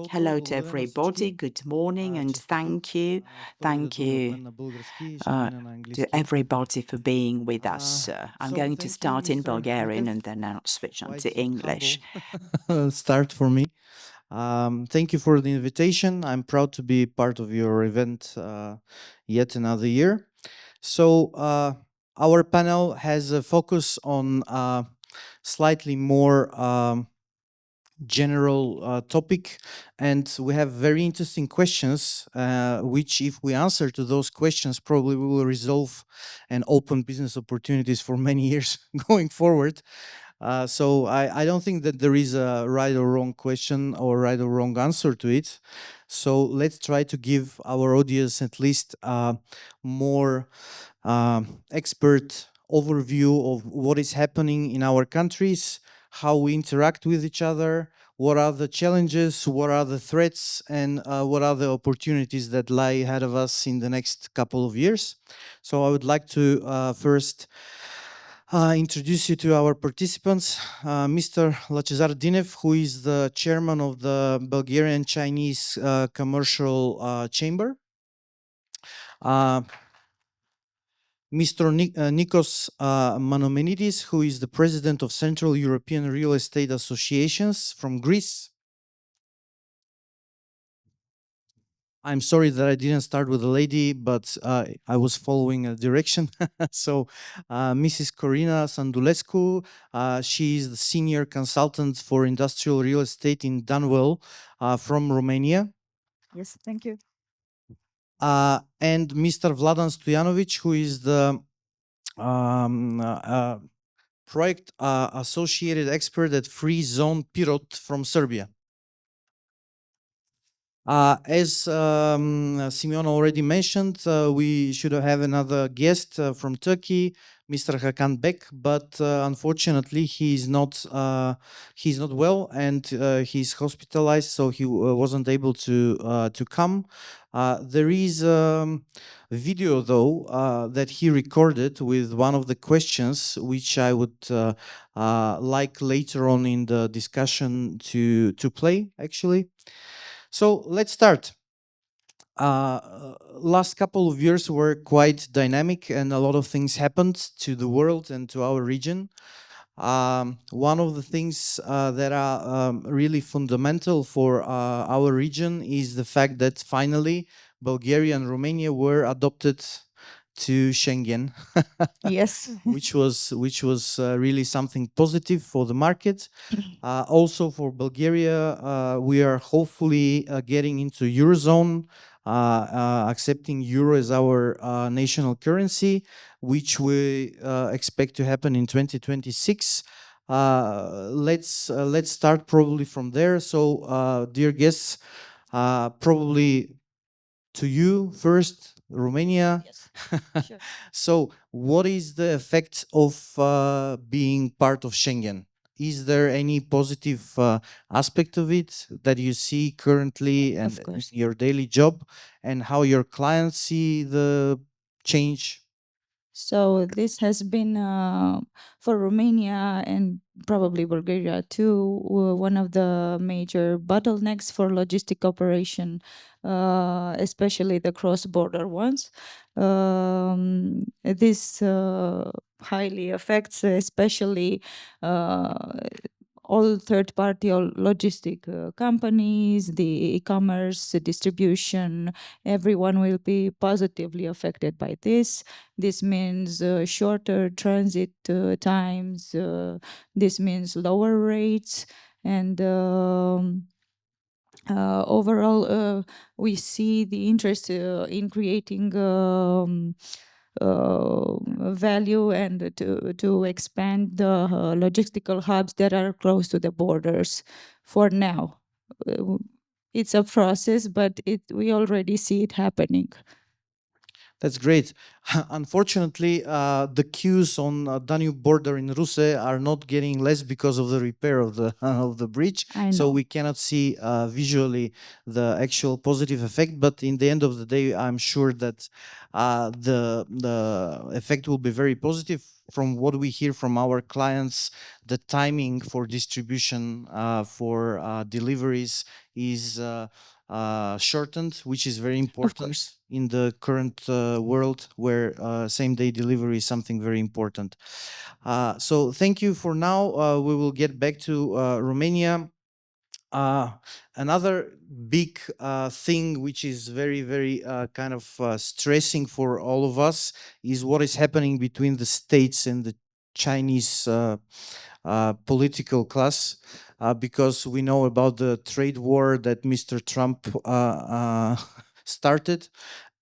Hello to everybody, good morning, and thank you. Thank you to everybody for being with us. I'm going to start in Bulgarian and then I'll switch on to English. Start for me. Thank you for the invitation. I'm proud to be part of your event yet another year. So our panel has a focus on slightly more general topic, and we have very interesting questions which, if we answer to those questions, probably we will resolve and open business opportunities for many years going forward. So I don't think that there is a right or wrong question or right or wrong answer to it. So let's try to give our audience at least more expert overview of what is happening in our countries, how we interact with each other, what are the challenges, what are the threats, and what are the opportunities that lie ahead of us in the next couple of years. So I would like to first introduce you to our participants, Mr. Lachezar Dinev, who is the chairman of the Bulgarian-Chinese Commercial Chamber. Mr. Nikos Manomenidis, who is the president of Central European Real Estate Associations from Greece. I'm sorry that I didn't start with a lady, but I was following a direction. So Mrs. Corina Sandulescu, she is the senior consultant for industrial real estate in Dunwell from Romania. Yes, thank you. And Mr. Vladan Stojanovic, who is the project associated expert at Free Zone Pirot from Serbia. As Simeon already mentioned, we should have another guest from Turkey, Mr. Hakan Bek, but unfortunately he's not well and he's hospitalized, so he wasn't able to come. There is a video though that he recorded with one of the questions, which I would like later on in the discussion to play actually. So let's start. Last couple of years were quite dynamic and a lot of things happened to the world and to our region. One of the things that are really fundamental for our region is the fact that finally Bulgaria and Romania were adopted to Schengen. Yes. which was really something positive for the market. Also for Bulgaria, we are hopefully getting into Eurozone, accepting Euro as our national currency, which we expect to happen in 2026. Let's start probably from there. So, dear guests, probably to you first, Romania. Yes. Sure. So, what is the effect of being part of Schengen? Is there any positive aspect of it that you see currently and in your daily job, and how your clients see the change? So this has been for Romania and probably Bulgaria too, one of the major bottlenecks for logistic operation, especially the cross-border ones. This highly affects especially all third-party or logistic companies, the e-commerce, the distribution, everyone will be positively affected by this. This means shorter transit times. This means lower rates. And overall, we see the interest in creating value and to expand the logistical hubs that are close to the borders. For now, it's a process, but we already see it happening. That's great. Unfortunately, the queues on Danube border in Ruse are not getting less because of the repair of the of the bridge. So we cannot see visually the actual positive effect. But in the end of the day, I'm sure that the effect will be very positive. from what we hear from our clients, the timing for distribution for deliveries is shortened, which is very important in the current world where same-day delivery is something very important. So thank you for now. We will get back to Romania. Another big thing which is very kind of stressing for all of us is what is happening between the states and the Chinese political class, because we know about the trade war that Mr. Trump started.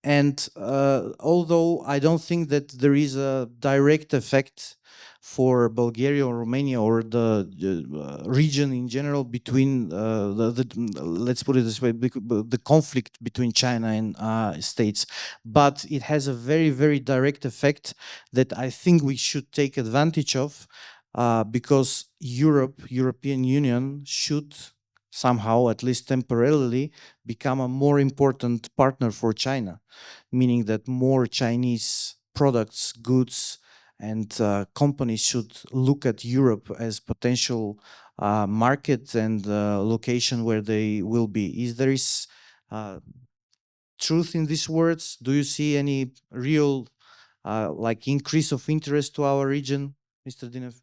And although I don't think that there is a direct effect for Bulgaria or Romania or the region in general between let's put it this way, the conflict between China and states, but it has a very direct effect that I think we should take advantage of, because European Union should somehow, at least temporarily, become a more important partner for China, meaning that more Chinese products, goods, and companies should look at Europe as potential market and location where they will be. Is there truth in these words? Do you see any real like increase of interest to our region, Mr. Dinev?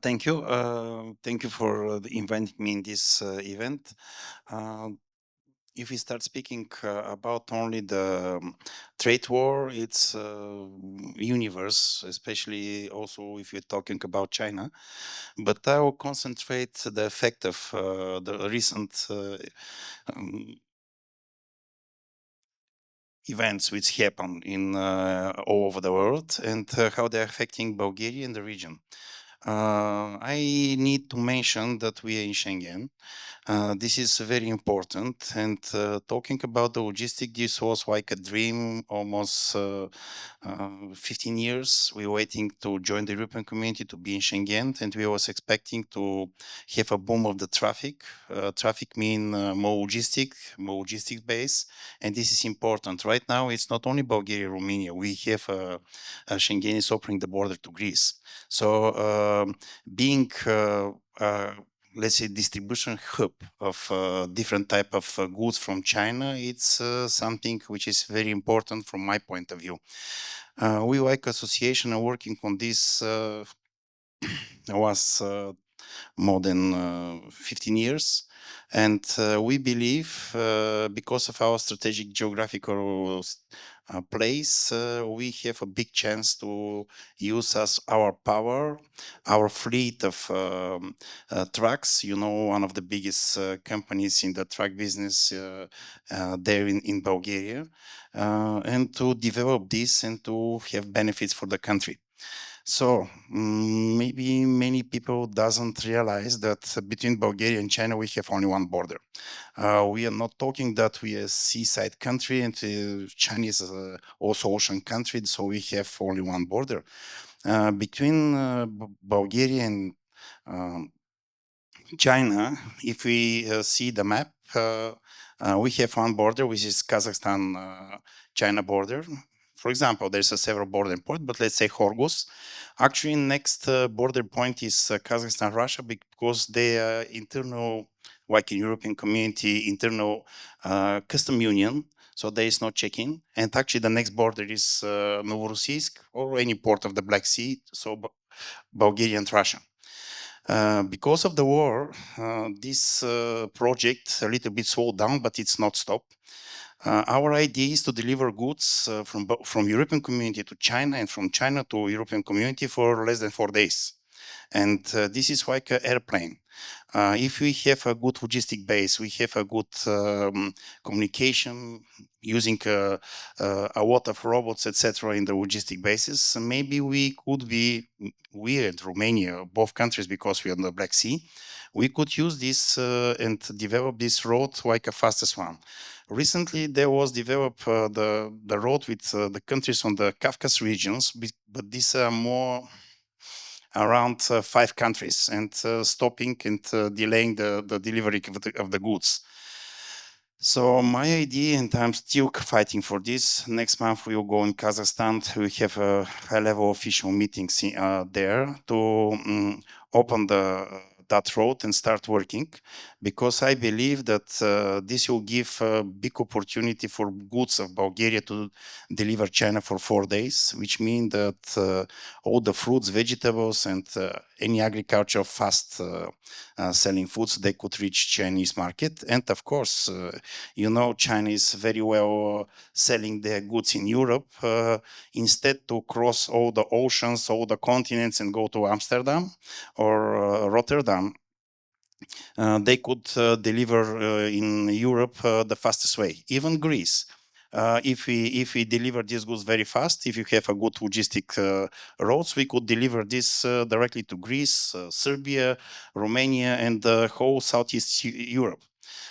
Thank you. Thank you for inviting me in this event. If we start speaking about only the trade war, it's universe, especially also if you're talking about China. But I will concentrate the effect of the recent events which happen in all over the world and how they're affecting Bulgaria and the region. I need to mention that we are in Schengen. This is very important. And talking about the logistic, this was like a dream almost 15 years. We were waiting to join the European community to be in Schengen, and we was expecting to have a boom of the traffic. Traffic mean more logistic base, and this is important. Right now, it's not only Bulgaria, Romania. We have Schengen is opening the border to Greece. So being let's say distribution hub of different type of goods from China, it's something which is very important from my point of view. We like association are working on this was more than 15 years. And we believe because of our strategic geographical place, we have a big chance to use our power, our fleet of trucks, you know, one of the biggest companies in the truck business there in Bulgaria, and to develop this and to have benefits for the country. So maybe many people doesn't realize that between Bulgaria and China, we have only one border. We are not talking that we are a seaside country and China is also ocean country, so we have only one border. Between Bulgaria and China, if we see the map, we have one border, which is Kazakhstan-China border. For example, there's a several border point, but let's say Horgus. Actually, next border point is Kazakhstan-Russia, because they are internal, like in European community, internal custom union. So there is no check-in. And actually, the next border is Novorossiysk or any port of the Black Sea, so Bulgaria and Russia. Because of the war, this project a little bit slowed down, but it's not stopped. Our idea is to deliver goods from European community to China and from China to European community for less than 4 days. And this is like an airplane. If we have a good logistic base, we have a good communication using a lot of robots, etc. in the logistic basis, maybe we could be, we and Romania, both countries, because we are on the Black Sea, we could use this and develop this road like a fastest one. Recently, there was developed the road with the countries on the Caucasus regions, but these are more around 5 countries and stopping and delaying the delivery of the goods. So my idea, and I'm still fighting for this. Next month we will go in Kazakhstan. We have a high-level official meetings there to open that road and start working, because I believe that this will give a big opportunity for goods of Bulgaria to deliver China for 4 days, which means that all the fruits, vegetables, and any agriculture fast selling foods, they could reach Chinese market. And of course, you know, China is very well selling their goods in Europe. Instead to cross all the oceans, all the continents, and go to Amsterdam or Rotterdam, they could deliver in Europe the fastest way. Even Greece. If we deliver these goods very fast, if you have a good logistic roads, we could deliver this directly to Greece, Serbia, Romania, and the whole Southeast Europe.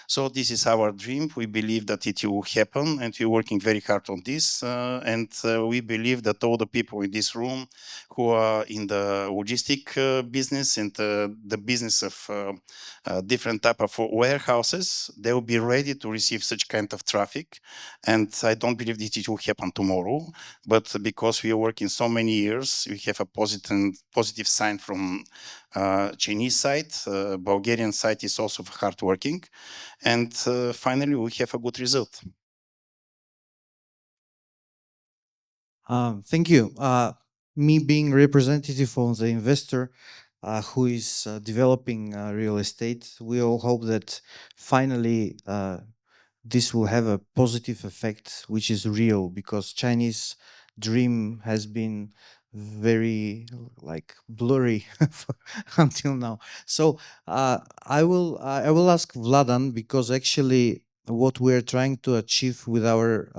So this is our dream. We believe that it will happen, and we're working very hard on this. And we believe that all the people in this room who are in the logistic business and the business of different type of warehouses, they will be ready to receive such kind of traffic. And I don't believe that it will happen tomorrow, but because we are working so many years, we have a positive sign from Chinese side. Bulgarian side is also hardworking. And finally, we have a good result. Thank you. Me being representative of the investor who is developing real estate, we all hope that finally this will have a positive effect, which is real, because Chinese dream has been very like blurry until now. So I will ask Vladan, because actually what we're trying to achieve with our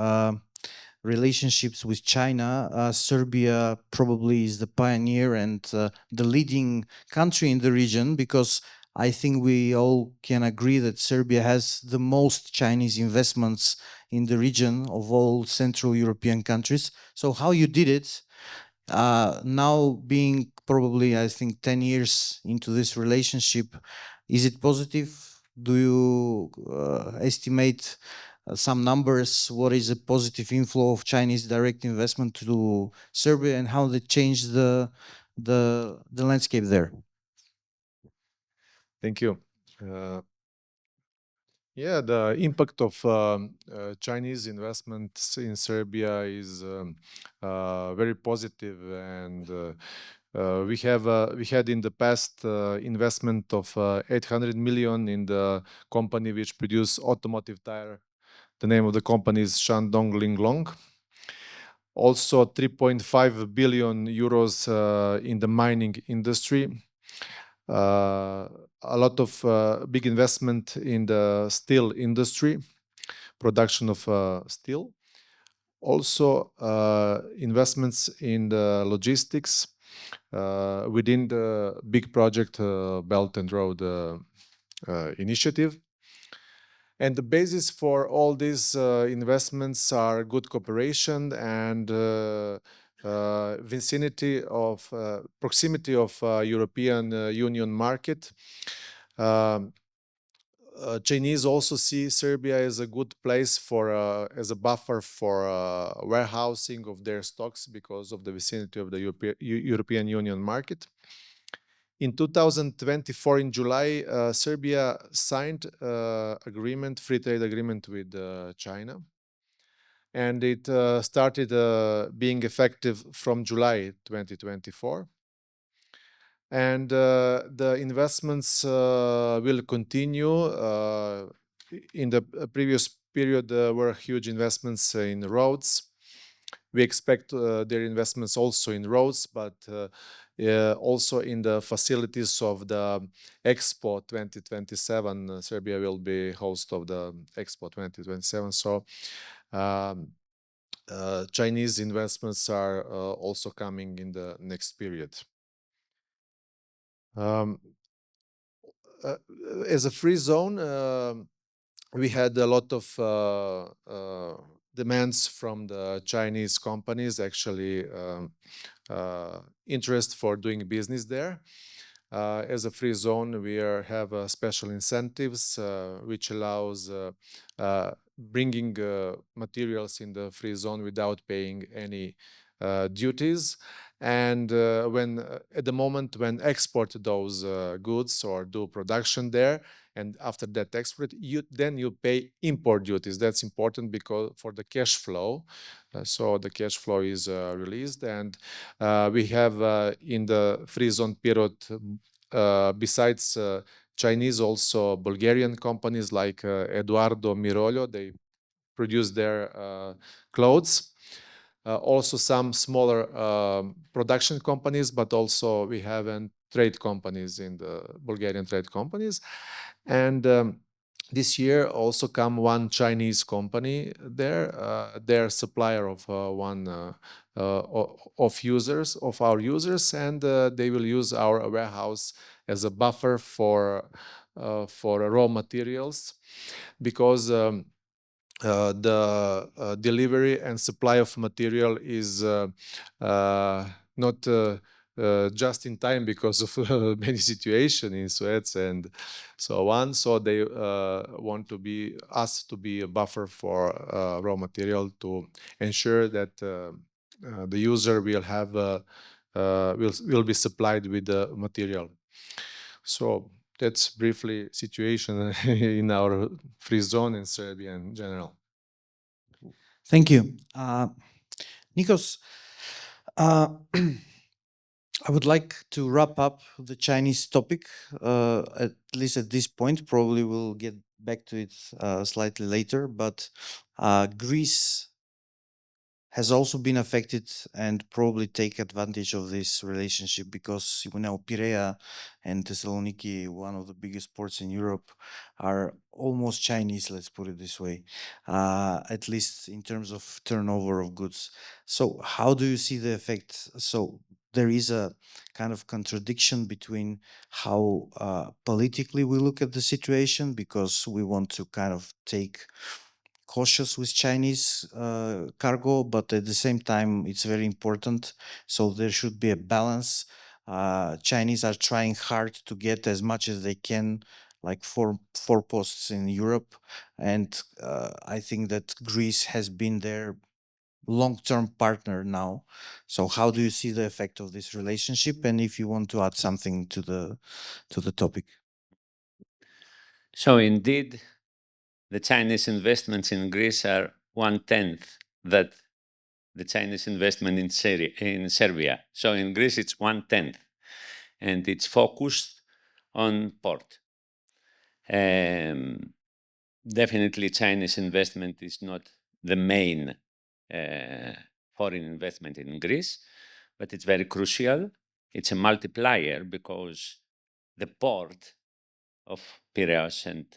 relationships with China, Serbia probably is the pioneer and the leading country in the region, because I think we all can agree that Serbia has the most Chinese investments in the region of all Central European countries. So how you did it, now being probably, I think, 10 years into this relationship, is it positive? Do you estimate some numbers? What is a positive inflow of Chinese direct investment to Serbia, and how they changed the landscape there? Thank you. Yeah, the impact of Chinese investments in Serbia is very positive, and we had in the past investment of 800 million in the company which produce automotive tire. The name of the company is Shandong Linglong. Also 3.5 billion euros in the mining industry. A lot of big investment in the steel industry, production of steel. Also investments in the logistics within the big project Belt and Road initiative. And the basis for all these investments are good cooperation and proximity of European Union market. Chinese also see Serbia as a good place for as a buffer for warehousing of their stocks because of the vicinity of the European Union market. In 2024, in July, Serbia signed free trade agreement with China, and it started being effective from July 2024. And the investments will continue. In the previous period, there were huge investments in roads. We expect their investments also in roads, but also in the facilities of the Expo 2027. Serbia will be host of the Expo 2027. So Chinese investments are also coming in the next period. As a free zone, we had a lot of demands from the Chinese companies, actually interest for doing business there. As a free zone, we have special incentives which allows bringing materials in the free zone without paying any duties. And when at the moment when export those goods or do production there, and after that export, then you pay import duties. That's important because for the cash flow. So the cash flow is released, and we have in the free zone Pirot, besides Chinese, also Bulgarian companies like Eduardo Mirolio. They produce their clothes. Also some smaller production companies, but also we have trade companies in the Bulgarian trade companies. And this year also come one Chinese company there. They're supplier of of our users, and they will use our warehouse as a buffer for raw materials, because the delivery and supply of material is not just in time because of many situations in Suez and so on. So they want to be us to be a buffer for raw material to ensure that the user will have will be supplied with the material. So that's briefly situation in our free zone in Serbia in general. Thank you. Nikos, I would like to wrap up the Chinese topic, at least at this point. Probably we'll get back to it slightly later, but Greece has also been affected and probably take advantage of this relationship because Piraeus and Thessaloniki, one of the biggest ports in Europe, are almost Chinese, let's put it this way, at least in terms of turnover of goods. So how do you see the effect? So there is a kind of contradiction between how politically we look at the situation, because we want to kind of take cautious with Chinese cargo, but at the same time, it's very important. So there should be a balance. Chinese are trying hard to get as much as they can, like four posts in Europe, and I think that Greece has been their long-term partner now. So how do you see the effect of this relationship? And if you want to add something to the topic. So indeed, the Chinese investments in Greece are 1/10 that the Chinese investment in Serbia. So in Greece, it's 1/10, and it's focused on port. Definitely, Chinese investment is not the main foreign investment in Greece, but it's very crucial. It's a multiplier because the port of Piraeus and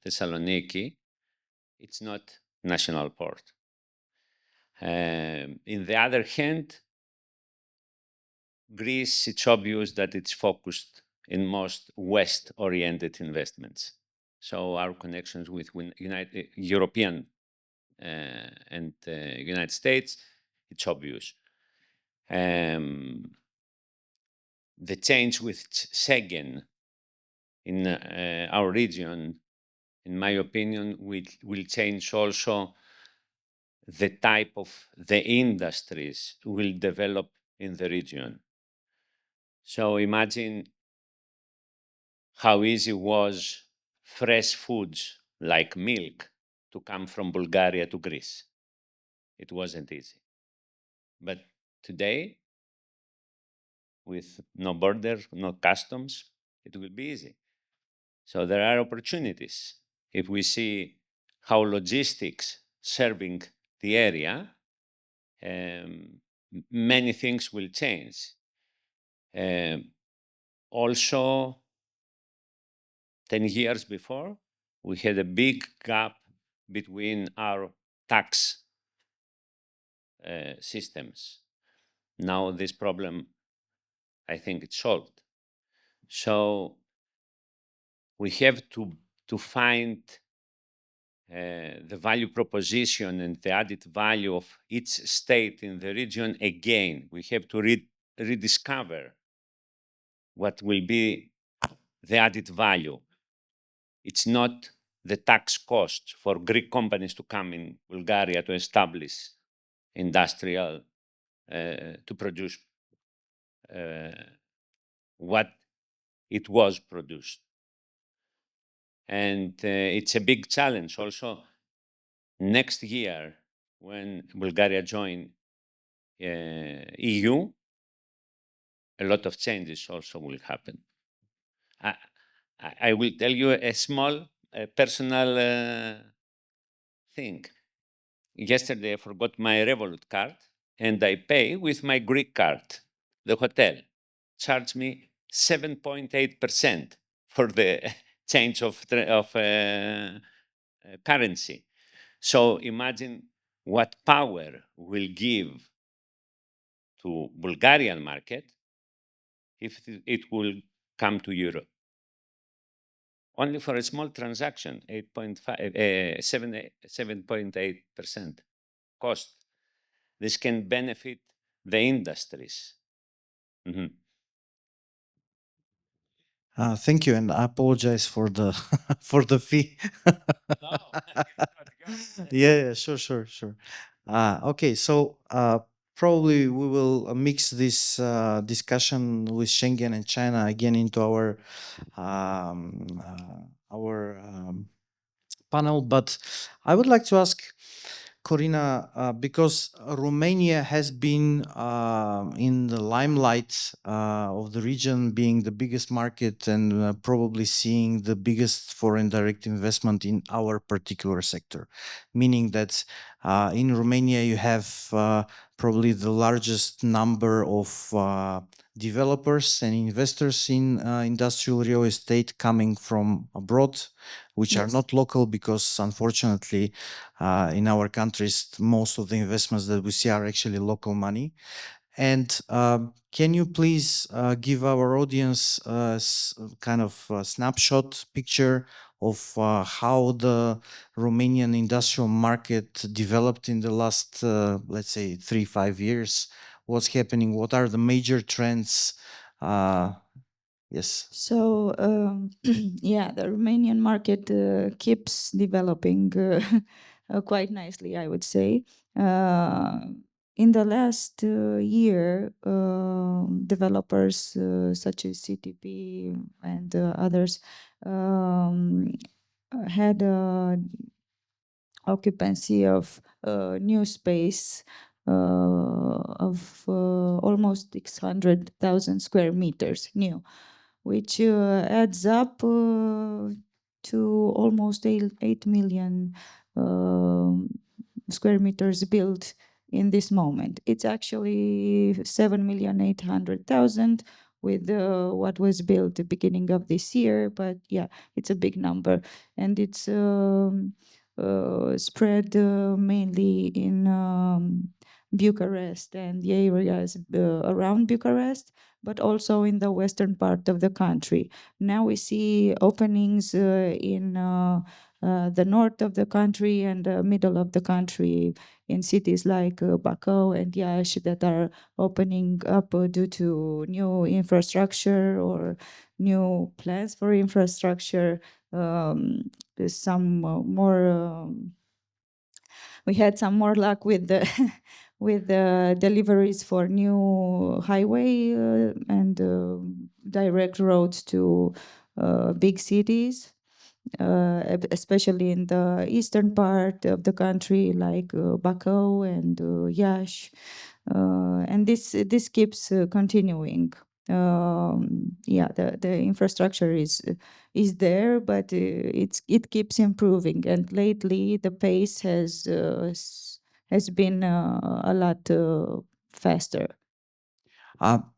Thessaloniki, it's not national port. In the other hand, Greece, it's obvious that it's focused in most West-oriented investments. So our connections with European and United States, it's obvious. The change with Schengen in our region, in my opinion, will change also the type of the industries will develop in the region. So imagine how easy it was fresh foods like milk to come from Bulgaria to Greece. It wasn't easy. But today, with no border, no customs, it will be easy. So there are opportunities. If we see how logistics serving the area, many things will change. Also, 10 years before, we had a big gap between our tax systems. Now this problem, I think it's solved. So we have to find the value proposition and the added value of each state in the region again. We have to rediscover what will be the added value. It's not the tax cost for Greek companies to come in Bulgaria to establish industrial, to produce what it was produced. And it's a big challenge also next year when Bulgaria join EU, a lot of changes also will happen. I will tell you a small personal thing. Yesterday I forgot my Revolut card and I pay with my Greek card. The hotel charged me 7.8% for the change of currency. So imagine what power will give to Bulgarian market if it will come to Europe. Only for a small transaction, 7.8% cost. This can benefit the industries. Mm-hmm. Thank you, and I apologize for the for the fee. No, yeah, sure. Okay, so probably we will mix this discussion with Schengen and China again into our panel. But I would like to ask Corina, because Romania has been in the limelight of the region, being the biggest market and probably seeing the biggest foreign direct investment in our particular sector, meaning that in Romania you have probably the largest number of developers and investors in industrial real estate coming from abroad, which are not local, because unfortunately in our countries, most of the investments that we see are actually local money. And can you please give our audience kind of a snapshot picture of how the Romanian industrial market developed in the last, let's say, 3-5 years? What's happening? What are the major trends? Yes. So, yeah, the Romanian market keeps developing quite nicely, I would say. In the last year, developers such as CTP and others had occupancy of new space of almost 600,000 square meters new, which adds up to almost 8 million square meters built in this moment. It's actually 7,800,000 with what was built at the beginning of this year, but yeah, it's a big number, and it's spread mainly in Bucharest and the areas around Bucharest, but also in the western part of the country. Now we see openings in the north of the country and the middle of the country, in cities like Bacău and Iași, that are opening up due to new infrastructure or new plans for infrastructure. Some more we had some more luck with the with the deliveries for new highway and direct roads to big cities, especially in the eastern part of the country, like Bacău and Iași, and this keeps continuing. Yeah, the infrastructure is there, but it keeps improving, and lately the pace has been a lot faster.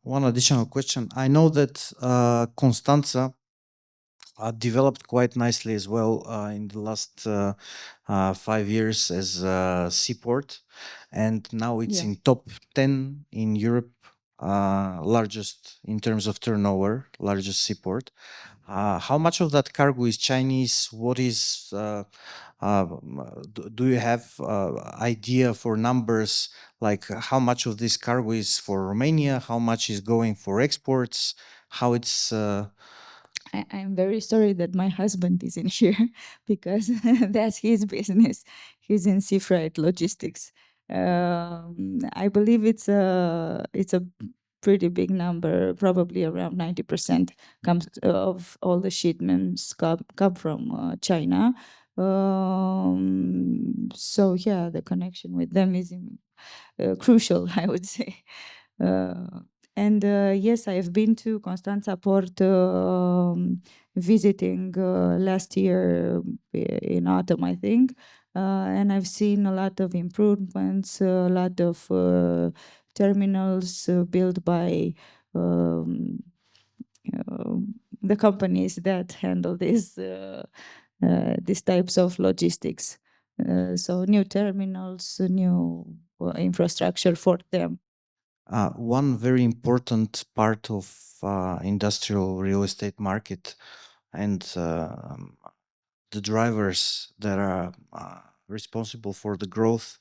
One additional question. I know that Constanța developed quite nicely as well in the last 5 years as a seaport, and now it's in top 10 in Europe largest in terms of turnover, largest seaport. How much of that cargo is Chinese? What is, do you have idea for numbers, like how much of this cargo is for Romania? How much is going for exports? How it's... I'm very sorry that my husband isn't here because that's his business. He's in sea freight logistics. I believe it's a pretty big number, probably around 90% comes of all the shipments come from China. So yeah, the connection with them is crucial, I would say. And yes, I have been to Constanța Port visiting last year in autumn, I think. And I've seen a lot of improvements, a lot of terminals built by the companies that handle these types of logistics. So new terminals, new infrastructure for them. One very important part of industrial real estate market and the drivers that are responsible for the growth,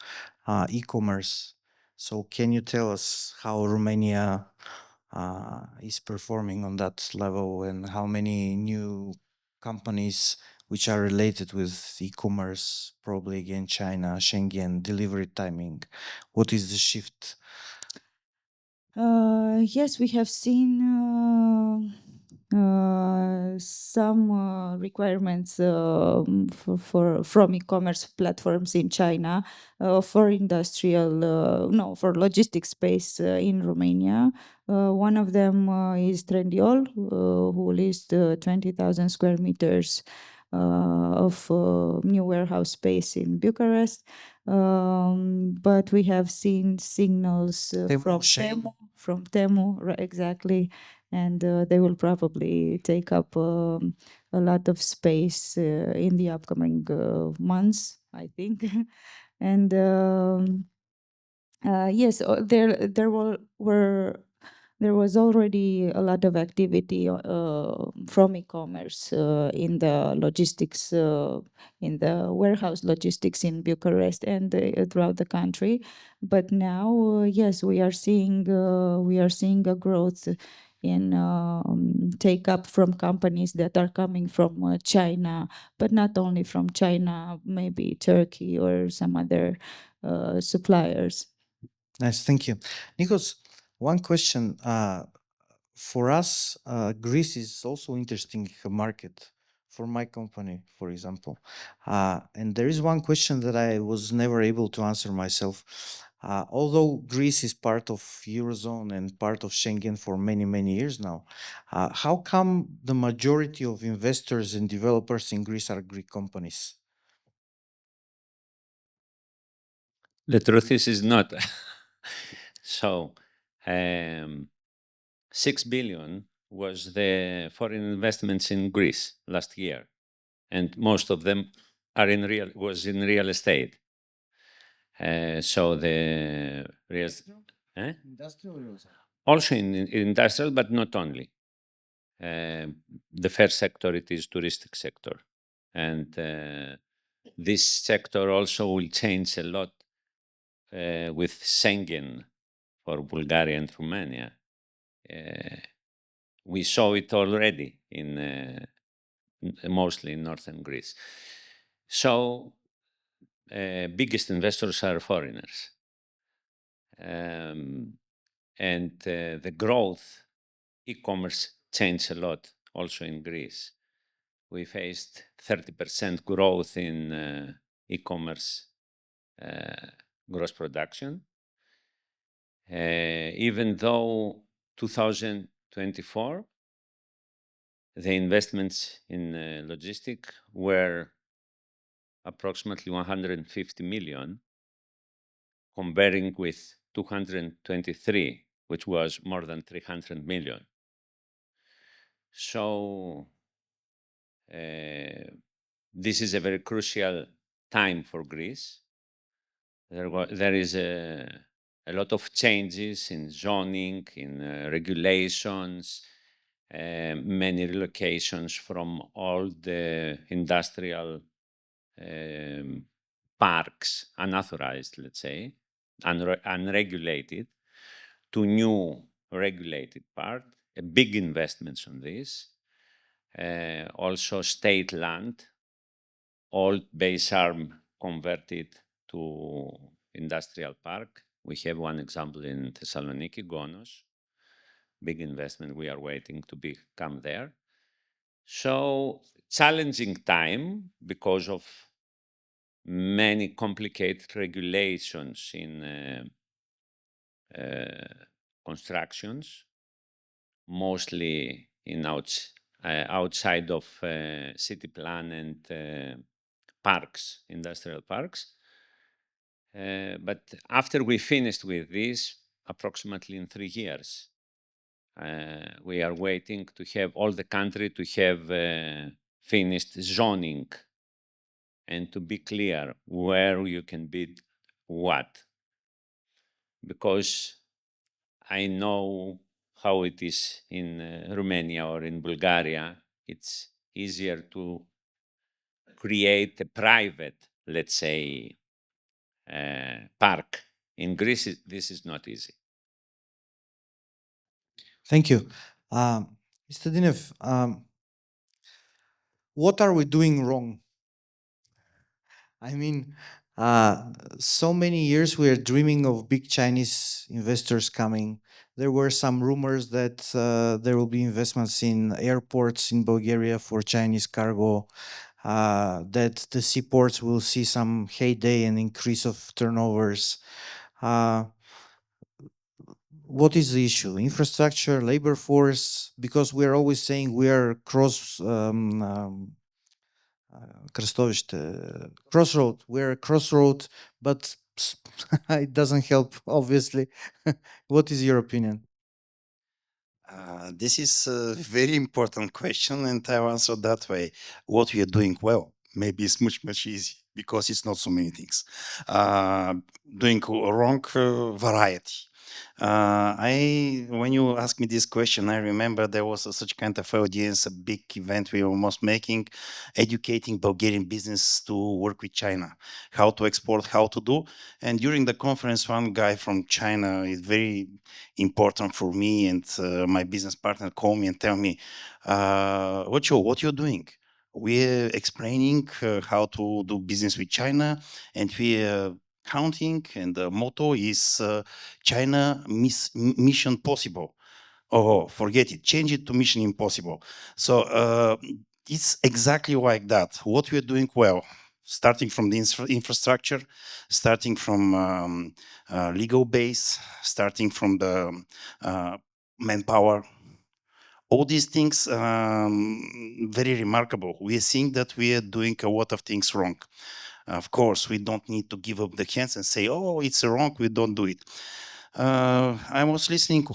e-commerce. So can you tell us how Romania is performing on that level, and how many new companies which are related with e-commerce, probably again China, Schengen, delivery timing? What is the shift? Yes, we have seen some requirements from e-commerce platforms in China for industrial, no, for logistics space in Romania. One of them is Trendyol, who leased 20,000 square meters of new warehouse space in Bucharest. But we have seen signals from Temu, right, exactly, and they will probably take up a lot of space in the upcoming months, I think. And yes, there was already a lot of activity from e-commerce in the logistics, in the warehouse logistics in Bucharest and throughout the country. But now, yes, we are seeing a growth in take up from companies that are coming from China, but not only from China, maybe Turkey or some other suppliers. Nice, thank you. Nikos, one question. For us, Greece is also interesting market for my company, for example. And there is one question that I was never able to answer myself. Although Greece is part of Eurozone and part of Schengen for many, many years now, how come the majority of investors and developers in Greece are Greek companies? The truth is not. So, 6 billion was the foreign investments in Greece last year, and most of them are in real estate. So the real Industrial also in industrial, but not only. The first sector, it is touristic sector, and this sector also will change a lot with Schengen for Bulgaria and Romania. We saw it already in mostly in northern Greece. So biggest investors are foreigners. And the growth, e-commerce changed a lot also in Greece. We faced 30% growth in e-commerce gross production, even though 2024, the investments in logistic were approximately 150 million, comparing with 223, which was more than 300 million. So this is a very crucial time for Greece. There is a a lot of changes in zoning, in regulations, many relocations from all the industrial parks, unauthorized, let's say, unregulated, to new regulated part, big investments on this. Also state land, old base arm converted to industrial park. We have one example in Thessaloniki, Gonos. Big investment, we are waiting to become there. So challenging time because of many complicated regulations in constructions, mostly in outside of city plan and parks, industrial parks. But after we finished with this, approximately in 3 years, we are waiting to have all the country to have finished zoning and to be clear where you can build what. Because I know how it is in Romania or in Bulgaria. It's easier to create a private, let's say, park. In Greece, this is not easy. Thank you. Mr. Dinev, what are we doing wrong? I mean, so many years we are dreaming of big Chinese investors coming. There were some rumors that there will be investments in airports in Bulgaria for Chinese cargo, that the seaports will see some heyday and increase of turnovers. What is the issue? Infrastructure, labor force? Because we are always saying we are crossroad. We're a crossroad, but it doesn't help, obviously. What is your opinion? This is a very important question, and I'll answer that way. What we are doing well, maybe it's much easy because it's not so many things. Doing wrong, variety. When you ask me this question, I remember there was such kind of audience, a big event we were almost making, educating Bulgarian business to work with China, how to export, how to do. And during the conference, one guy from China is very important for me, and my business partner called me and tell me, what you're doing? We're explaining how to do business with China, and we're counting, and the motto is China mission possible. Oh, forget it, change it to mission impossible. So it's exactly like that. What we're doing well, starting from the infrastructure, starting from legal base, starting from the manpower, all these things very remarkable. We are seeing that we are doing a lot of things wrong. Of course, we don't need to give up the hands and say, oh, it's wrong, we don't do it. I was listening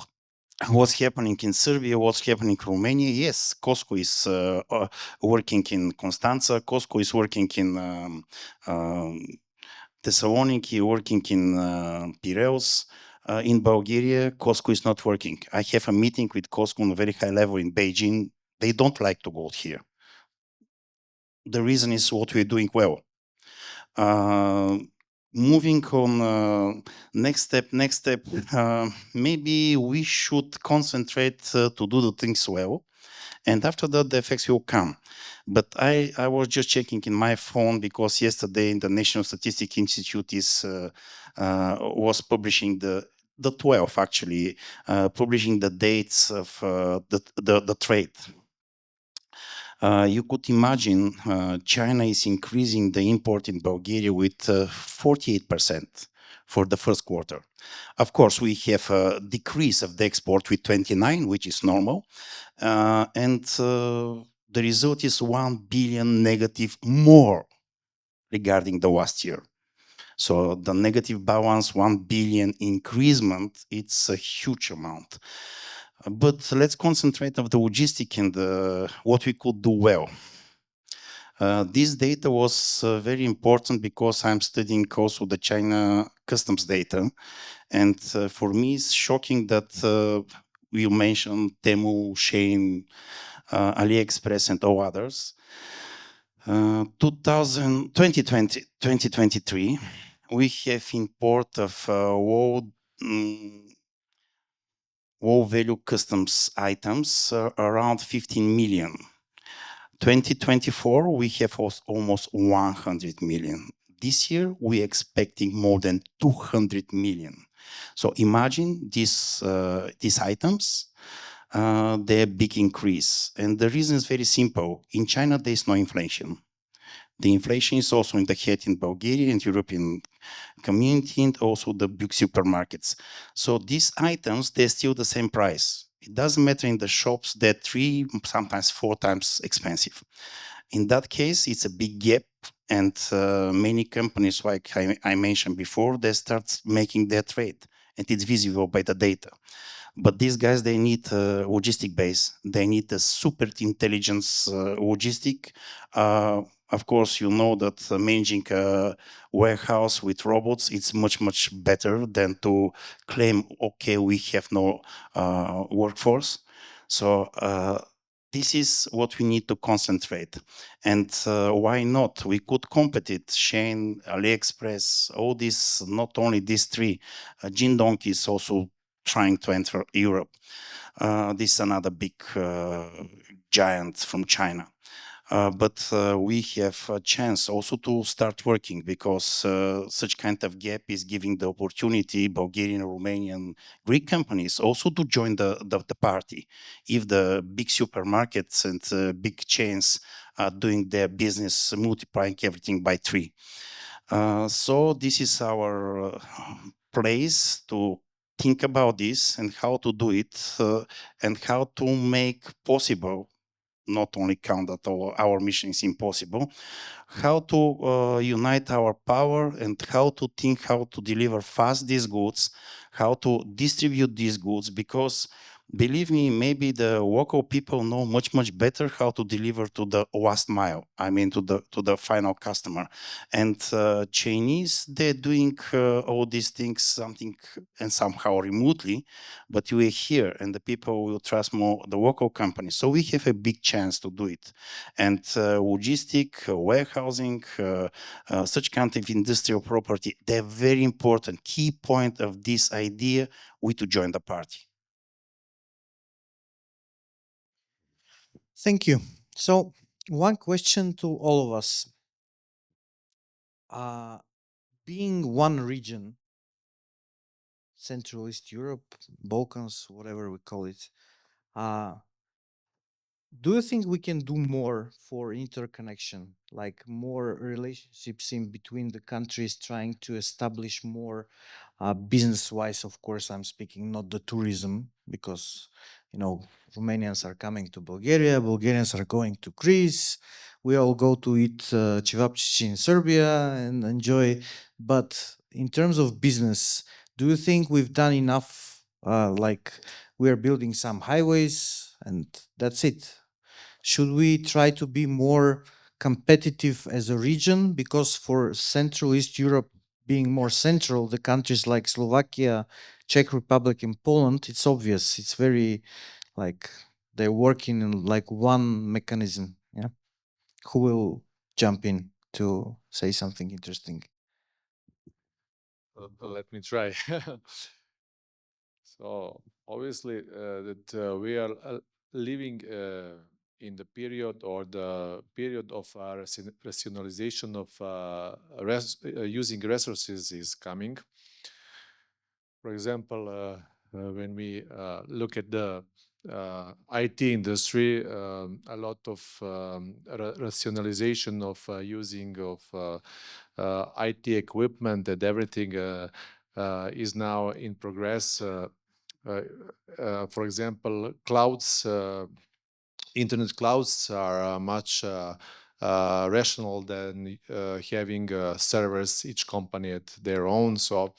what's happening in Serbia, what's happening in Romania. Yes, Costco is working in Constanța, Costco is working in Thessaloniki, working in Piraeus. In Bulgaria, Costco is not working. I have a meeting with Costco on a very high level in Beijing. They don't like to go here. The reason is what we're doing well. Moving on, next step, maybe we should concentrate to do the things well, and after that the effects will come. But I was just checking in my phone because yesterday the National Statistics Institute was publishing the 12th actually, publishing the dates of the trade. You could imagine China is increasing the import in Bulgaria with 48% for the first quarter. Of course, we have a decrease of the export with 29, which is normal. And the result is 1 billion negative more regarding the last year. So the negative balance, 1 billion increasement, it's a huge amount. But let's concentrate on the logistic and what we could do well. This data was very important because I'm studying also the China customs data. And for me, it's shocking that you mentioned Temu, Shein, AliExpress, and all others. 2023, we have import of low value customs items around 15 million. 2024, we have almost 100 million. This year, we're expecting more than 200 million. So imagine these items, they're big increase. And the reason is very simple. In China, there's no inflation. The inflation is also in the head in Bulgaria and European community and also the big supermarkets. So these items, they're still the same price. It doesn't matter in the shops, they're 3, sometimes 4 times expensive. In that case, it's a big gap, and many companies, like I mentioned before, they start making their trade, and it's visible by the data. But these guys, they need a logistic base. They need a super intelligence logistic. Of course, you know that managing a warehouse with robots, it's much, much better than to claim, okay, we have no workforce. So this is what we need to concentrate. And why not? We could compete Shein, AliExpress, all these, not only these 3. Jingdong is also trying to enter Europe. This is another big giant from China. But we have a chance also to start working, because such kind of gap is giving the opportunity Bulgarian, Romanian, Greek companies also to join the party. If the big supermarkets and big chains are doing their business, multiplying everything by 3. So this is our place to think about this and how to do it and how to make possible, not only count that our mission is impossible, how to unite our power and how to think how to deliver fast these goods, how to distribute these goods, because believe me, maybe the local people know much, much better how to deliver to the last mile. I mean, to the final customer. And Chinese, they're doing all these things something and somehow remotely, but you are here and the people will trust more the local companies. So we have a big chance to do it. And logistic, warehousing, such kind of industrial property, they're very important. Key point of this idea, we to join the party. Thank you. So one question to all of us. Being one region, Central East Europe, Balkans, whatever we call it, do you think we can do more for interconnection, like more relationships in between the countries, trying to establish more business-wise? Of course, I'm speaking not the tourism, because Romanians are coming to Bulgaria, Bulgarians are going to Greece. We all go to eat cevapcici in Serbia and enjoy. But in terms of business, do you think we've done enough? Like we are building some highways and that's it. Should we try to be more competitive as a region? Because for Central East Europe being more central, the countries like Slovakia, Czech Republic and Poland, it's obvious. It's very like they're working in like one mechanism. Yeah. Who will jump in to say something interesting? Let me try. So obviously that we are living in the period or the period of rationalization of using resources is coming. For example, when we look at the IT industry, a lot of rationalization of using of IT equipment and everything is now in progress. For example, clouds, internet clouds are much rational than having servers, each company at their own. So,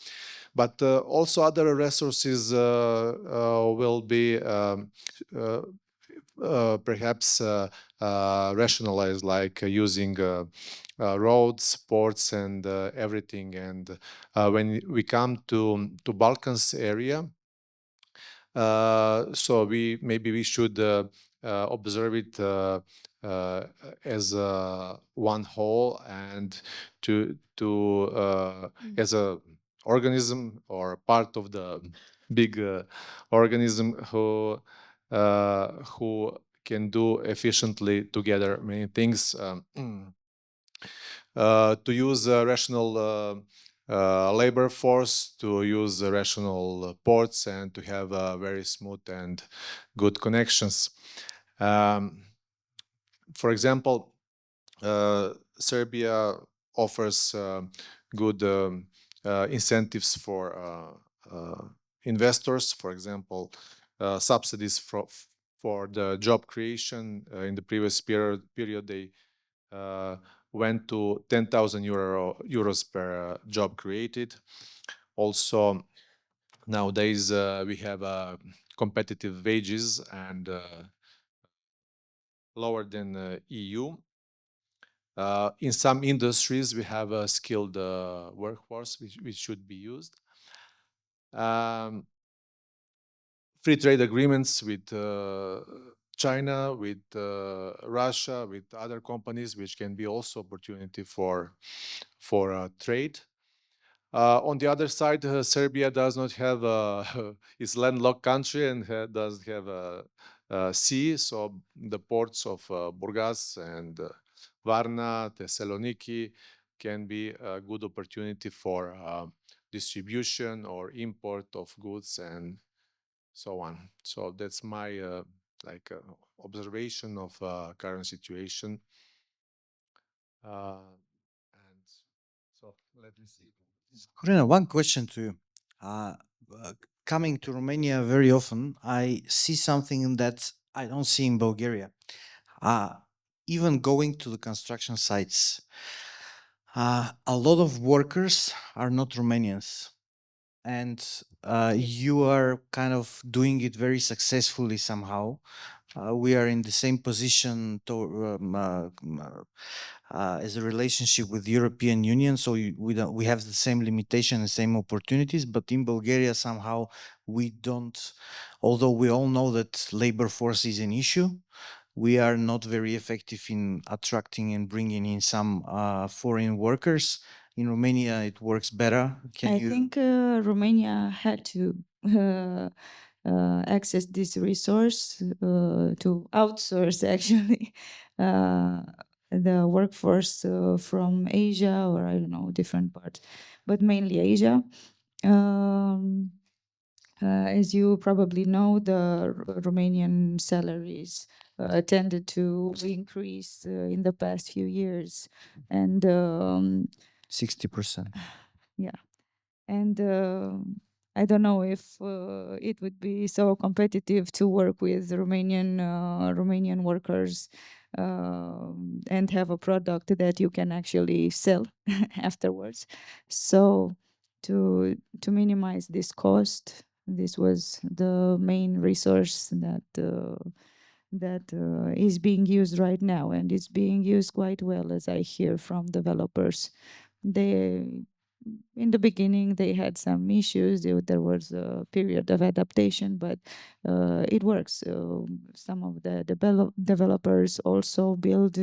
but also other resources will be perhaps rationalize, like using roads, ports, and everything. And when we come to Balkans area, so we should observe it as one whole, and as a organism or part of the big organism who can do efficiently together many things. To use rational labor force, to use rational ports, and to have very smooth and good connections. For example, Serbia offers good incentives for investors. For example, subsidies for the job creation. In the previous period they went to 10,000 euros per job created. Also, nowadays we have competitive wages and lower than EU. In some industries, we have a skilled workforce which should be used. Free trade agreements with China, with Russia, with other companies, which can be also opportunity for trade. On the other side, Serbia does not have it's landlocked country and doesn't have a sea, so the ports of Burgas and Varna, Thessaloniki can be a good opportunity for distribution or import of goods and so on. So that's my observation of current situation. And so let me see. Corina, one question to you. Coming to Romania very often, I see something that I don't see in Bulgaria. Even going to the construction sites, a lot of workers are not Romanians. And you are kind of doing it very successfully somehow. We are in the same position as a relationship with the European Union, so we have the same limitation and same opportunities. But in Bulgaria, somehow we don't. Although we all know that labor force is an issue, we are not very effective in attracting and bringing in some foreign workers. In Romania, it works better. I think Romania had to access this resource to outsource actually the workforce from Asia, or I don't know, different parts, but mainly Asia. As you probably know, the Romanian salaries tended to increase in the past few years, and 60%. yeah, and I don't know if it would be so competitive to work with Romanian workers and have a product that you can actually sell afterwards. So to minimize this cost, this was the main resource that is being used right now, and it's being used quite well, as I hear from developers. In the beginning they had some issues. There was a period of adaptation, but it works. Some of the developers also build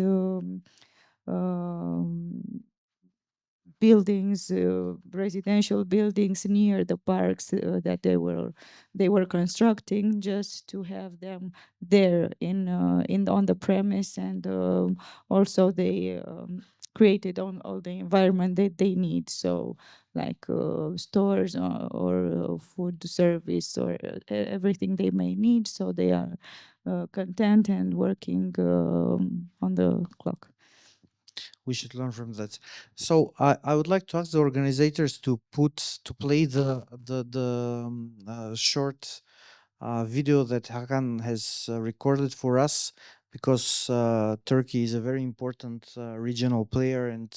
buildings, residential buildings near the parks that they were constructing, just to have them there in on the premise, and also they created on all the environment that they need. So like stores or food service or everything they may need. So they are content and working on the clock. We should learn from that. So I would like to ask the organizers to play the short video that Hakan has recorded for us, because Turkey is a very important regional player, and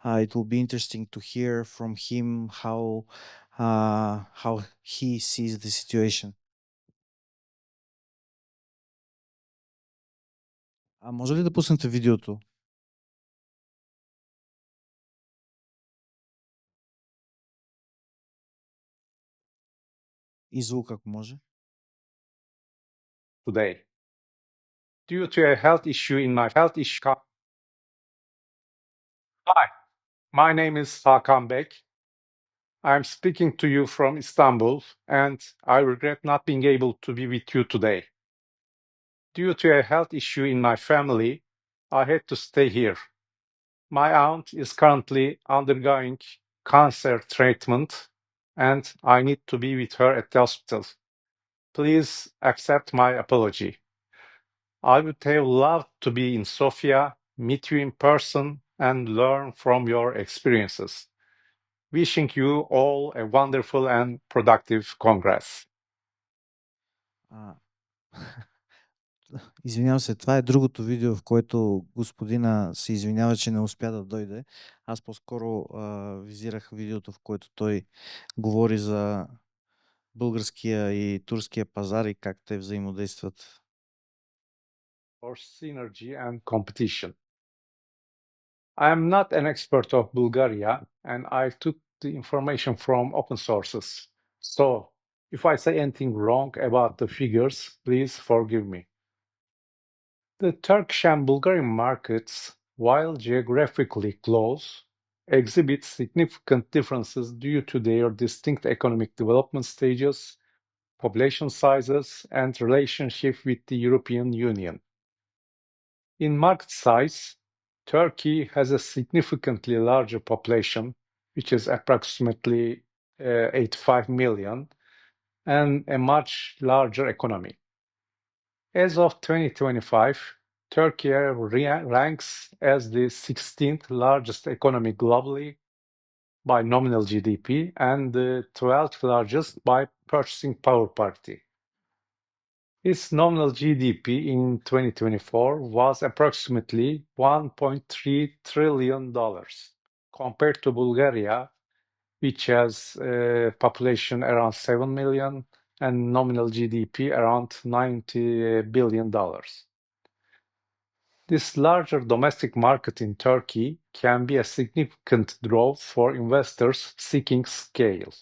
it will be interesting to hear from him how he sees the situation. А може ли да пуснете видеото? И звук, ако може. Today, due to a health issue in my health issue. Hi, my name is Hakan. I'm speaking to you from Istanbul, and I regret not being able to be with you today. Due to a health issue in my family, I had to stay here. My aunt is currently undergoing cancer treatment, and I need to be with her at the hospital. Please accept my apology. I would have loved to be in Sofia, meet you in person, and learn from your experiences. Wishing you all a wonderful and productive Congress. Извинявам се, това е другото видео, в което господина се извинява, че не успя да дойде. Аз по-скоро визирах видеото, в което той говори за българския и турския пазар и как те взаимодействат. For synergy and competition. I am not an expert of Bulgaria, and I took the information from open sources. So, if I say anything wrong about the figures, please forgive me. The Turkish and Bulgarian markets, while geographically close, exhibit significant differences due to their distinct economic development stages, population sizes, and relationship with the European Union. In market size, Turkey has a significantly larger population, which is approximately 85 million, and a much larger economy. As of 2025, Turkey ranks as the 16th largest economy globally by nominal GDP and the 12th largest by purchasing power parity. Its nominal GDP in 2024 was approximately $1.3 trillion, compared to Bulgaria, which has a population around 7 million and nominal GDP around $90 billion. This larger domestic market in Turkey can be a significant draw for investors seeking scale.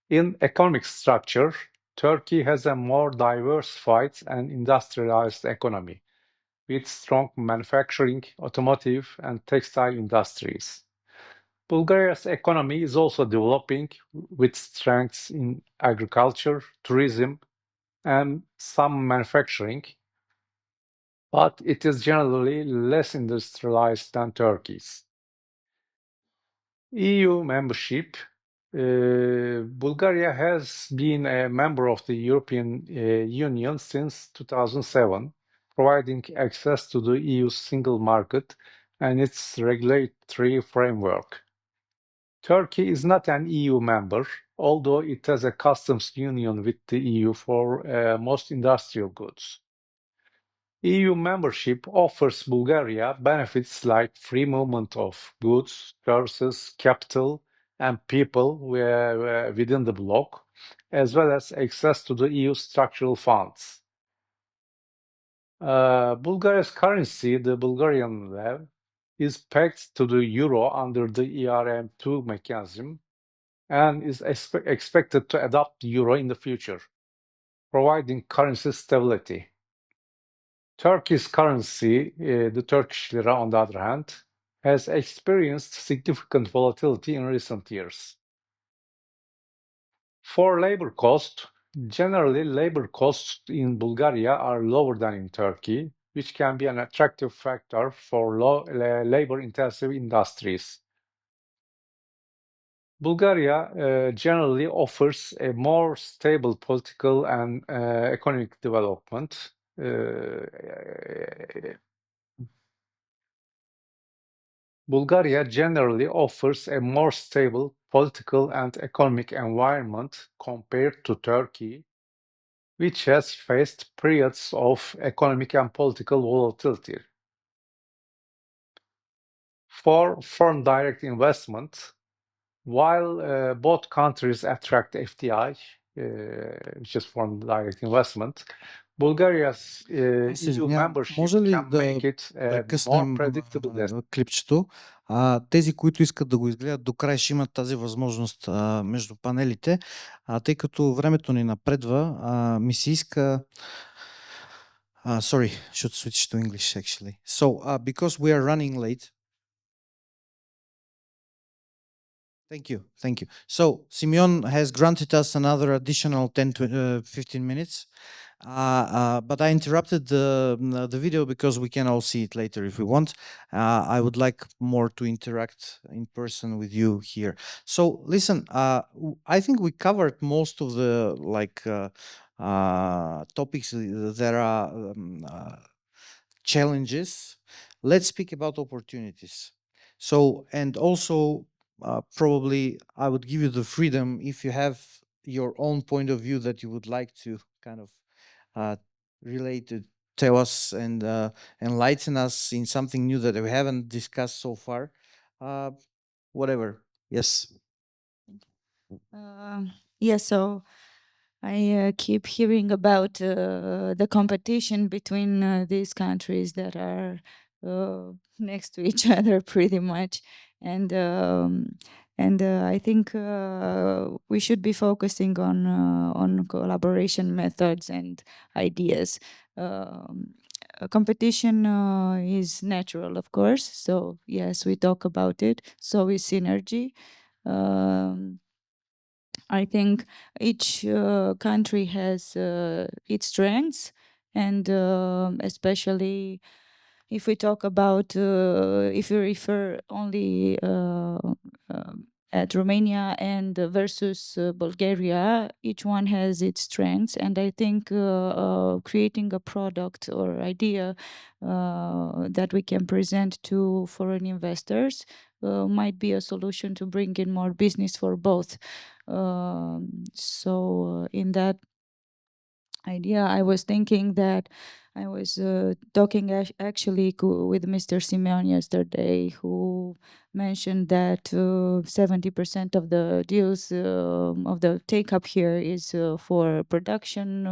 In economic structure, Turkey has a more diversified and industrialized economy, with strong manufacturing, automotive, and textile industries. Bulgaria's economy is also developing, with strengths in agriculture, tourism, and some manufacturing, but it is generally less industrialized than Turkey's. EU membership. Bulgaria has been a member of the European Union since 2007, providing access to the EU's single market and its regulatory framework. Turkey is not an EU member, although it has a customs union with the EU for most industrial goods. EU membership offers Bulgaria benefits like free movement of goods, services, capital, and people within the bloc, as well as access to the EU structural funds. Bulgaria's currency, the Bulgarian lev, is pegged to the euro under the ERM2 mechanism and is expected to adopt the euro in the future, providing currency stability. Turkey's currency, the Turkish lira, on the other hand, has experienced significant volatility in recent years. For labor cost, generally labor costs in Bulgaria are lower than in Turkey, which can be an attractive factor for labor-intensive industries. Bulgaria generally offers a more stable political and economic development. Bulgaria generally offers a more stable political and economic environment compared to Turkey, which has faced periods of economic and political volatility. For foreign direct investment, while both countries attract FDI, which is foreign direct investment, Bulgaria's Се EU извинявам, membership може ли can да make it a more прекъснем predictable destiny. клипчето? Тези, които искат да го изгледат до край, ще имат тази възможност между панелите. Тъй като времето ни напредва, ми се иска... sorry, should switch to English actually. So, because we are running late, Thank you. Thank you. So Simeon has granted us another additional 10 to 15 minutes. But I interrupted the video because we can all see it later if we want. I would like more to interact in person with you here. So listen, I think we covered most of the topics that are challenges. Let's speak about opportunities. So, and also probably I would give you the freedom if you have your own point of view that you would like to kind of relate to tell us and enlighten us in something new that we haven't discussed so far. Whatever. Yes. Yeah, so I keep hearing about the competition between these countries that are next to each other pretty much. And I think we should be focusing on collaboration methods and ideas. Competition is natural, of course. So yes, we talk about it. So is synergy. I think each country has its strengths, and especially if we talk about, if we refer only at Romania and versus Bulgaria, each one has its strengths, and I think creating a product or idea that we can present to foreign investors might be a solution to bring in more business for both. So in that idea, I was thinking that I was talking actually with Mr. Simeon yesterday, who mentioned that 70% of the deals of the take up here is for production,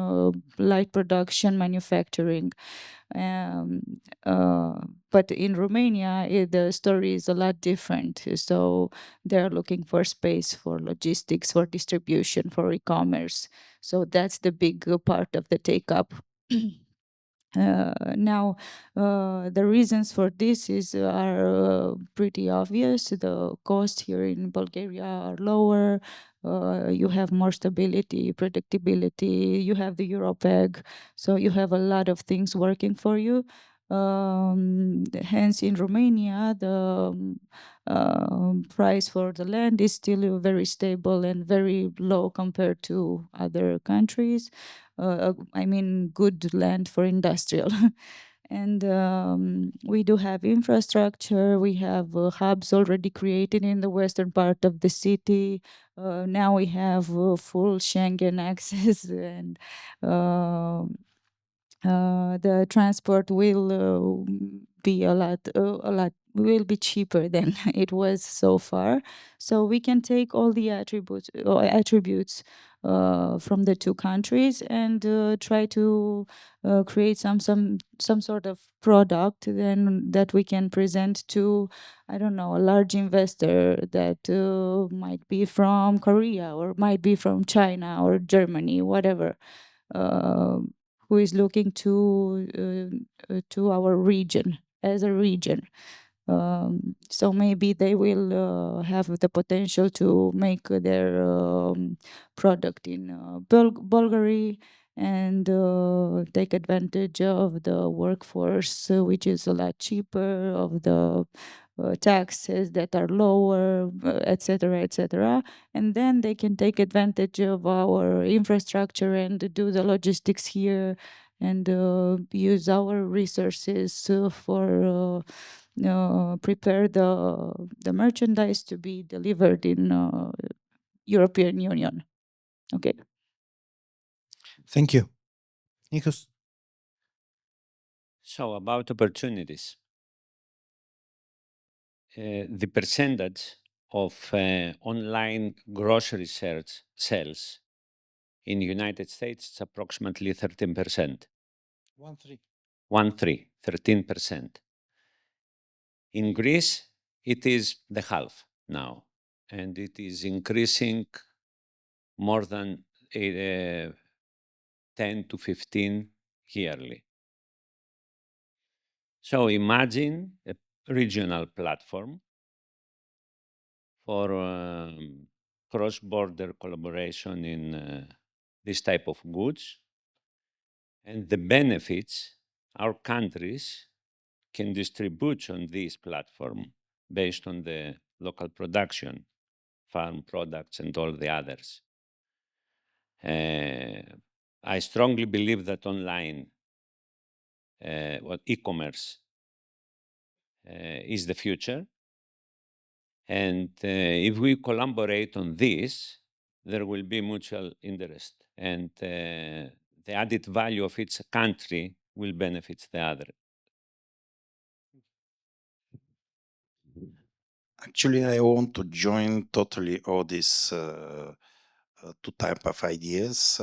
light production, manufacturing. But in Romania, the story is a lot different. So they're looking for space for logistics, for distribution, for e-commerce. So that's the big part of the take up. Now, the reasons for this are pretty obvious. The costs here in Bulgaria are lower. You have more stability, predictability. You have the Europeg, so you have a lot of things working for you. Hence, in Romania, the price for the land is still very stable and very low compared to other countries. I mean, good land for industrial. And we do have infrastructure. We have hubs already created in the western part of the city. Now we have full Schengen access, and the transport will be a lot will be cheaper than it was so far. So we can take all the attributes from the two countries and try to create some sort of product then that we can present to, I don't know, a large investor that might be from Korea or might be from China or Germany, whatever, who is looking to our region as a region. So maybe they will have the potential to make their product in Bulgaria and take advantage of the workforce, which is a lot cheaper, of the taxes that are lower, etc., etc. And then they can take advantage of our infrastructure and do the logistics here and use our resources for prepare the merchandise to be delivered in European Union. Okay. Thank you. Nikos? So about opportunities, the percentage of online grocery sales in the United States is approximately 13%. 13%. In Greece, it is the half now, and it is increasing more than 10 to 15 yearly. So imagine a regional platform for cross-border collaboration in this type of goods, and the benefits our countries can distribute on this platform based on the local production, farm products, and all the others. I strongly believe that online, e-commerce is the future. And if we collaborate on this, there will be mutual interest. And the added value of each country will benefit the other. Actually, I want to join totally all these two type of ideas.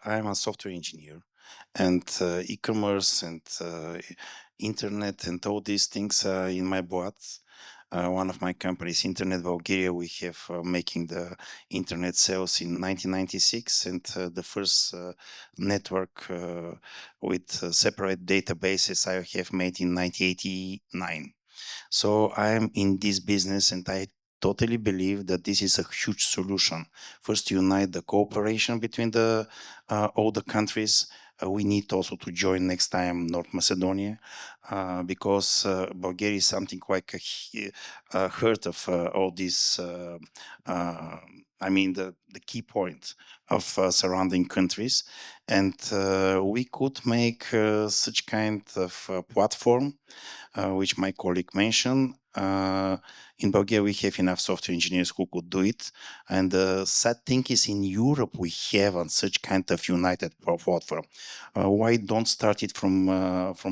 I'm a software engineer, and e-commerce and internet and all these things are in my blood. One of my companies, Internet Bulgaria, we have making the internet sales in 1996, and the first network with separate databases I have made in 1989. So I'm in this business, and I totally believe that this is a huge solution. First, unite the cooperation between the all the countries. We need also to join next time North Macedonia, because Bulgaria is something quite heard of all these. I mean, the key point of surrounding countries, and we could make such kind of platform, which my colleague mentioned. In Bulgaria, we have enough software engineers who could do it. And the sad thing is, in Europe, we haven't such kind of united platform. Why don't start it from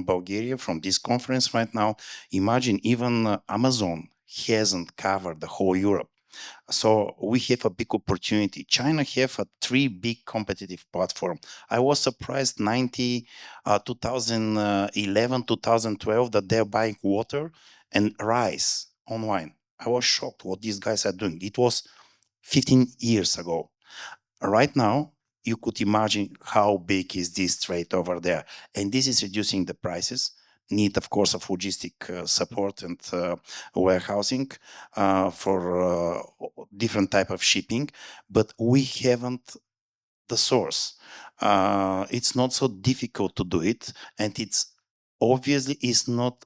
Bulgaria, from this conference right now? Imagine even Amazon hasn't covered the whole Europe. So we have a big opportunity. China have a 3 big competitive platform. I was surprised 2011, 2012 that they're buying water and rice online. I was shocked what these guys are doing. It was 15 years ago. Right now, you could imagine how big is this trade over there. And this is reducing the prices, need, of course, of logistic support and warehousing for different type of shipping, but we haven't the source. It's not so difficult to do it, and it's obviously is not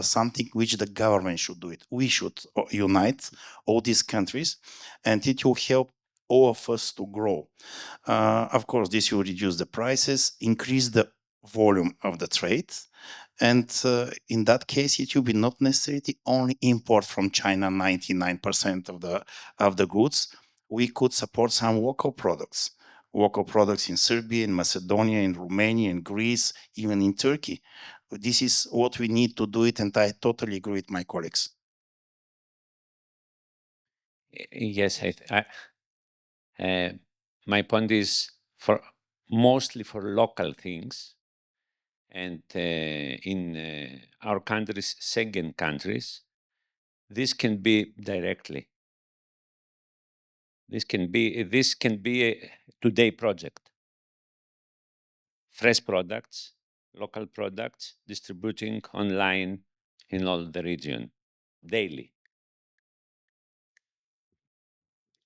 something which the government should do it. We should unite all these countries, and it will help all of us to grow. Of course, this will reduce the prices, increase the volume of the trade, and in that case, it will be not necessarily only import from China 99% of the goods. We could support some local products in Serbia, in Macedonia, in Romania, in Greece, even in Turkey. This is what we need to do it, and I totally agree with my colleagues. Yes, my point is mostly for local things, and in our countries, Schengen countries, this can be directly. This can be a today project. Fresh products, local products, distributing online in all the region daily.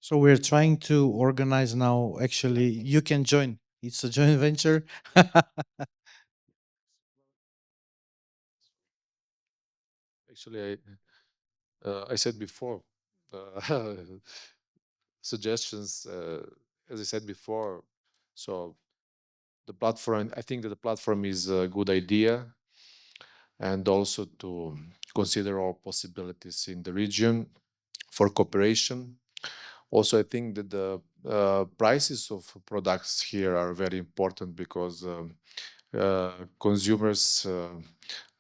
So we're trying to organize now. Actually, you can join. It's a joint venture. Actually, I said before, suggestions, as I said before. So the platform, I think that the platform is a good idea, and also to consider all possibilities in the region for cooperation. Also, I think that the prices of products here are very important, because consumers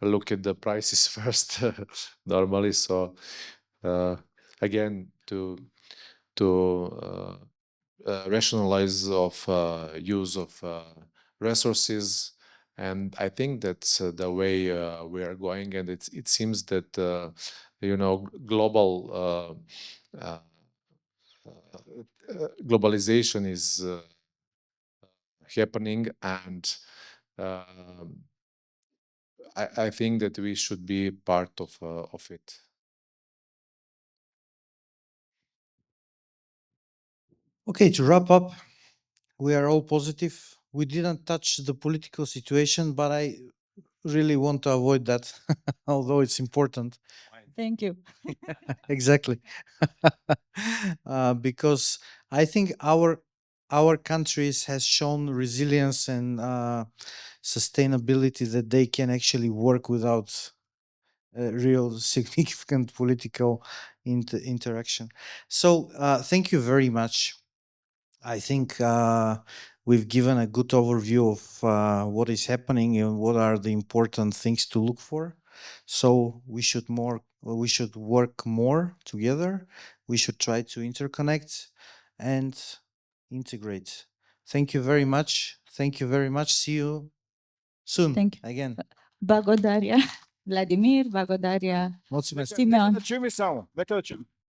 look at the prices first normally. So again, to rationalize of use of resources, And I think that's the way we are going, and it seems that global globalization is happening, and I think that we should be part of it. Okay, to wrap up, we are all positive. We didn't touch the political situation, but I really want to avoid that, although it's important. Thank you. Exactly. Because I think our countries has shown resilience and sustainability that they can actually work without real significant political interaction. So thank you very much. I think we've given a good overview of what is happening and what are the important things to look for. So we should work more together. We should try to interconnect and integrate. Thank you very much. Thank you very much. See you soon. Thank you. Again. Благодаря, Vladimir, благодаря, Mulțumesc. Simeon. Daquela time, Sal. Daquela time.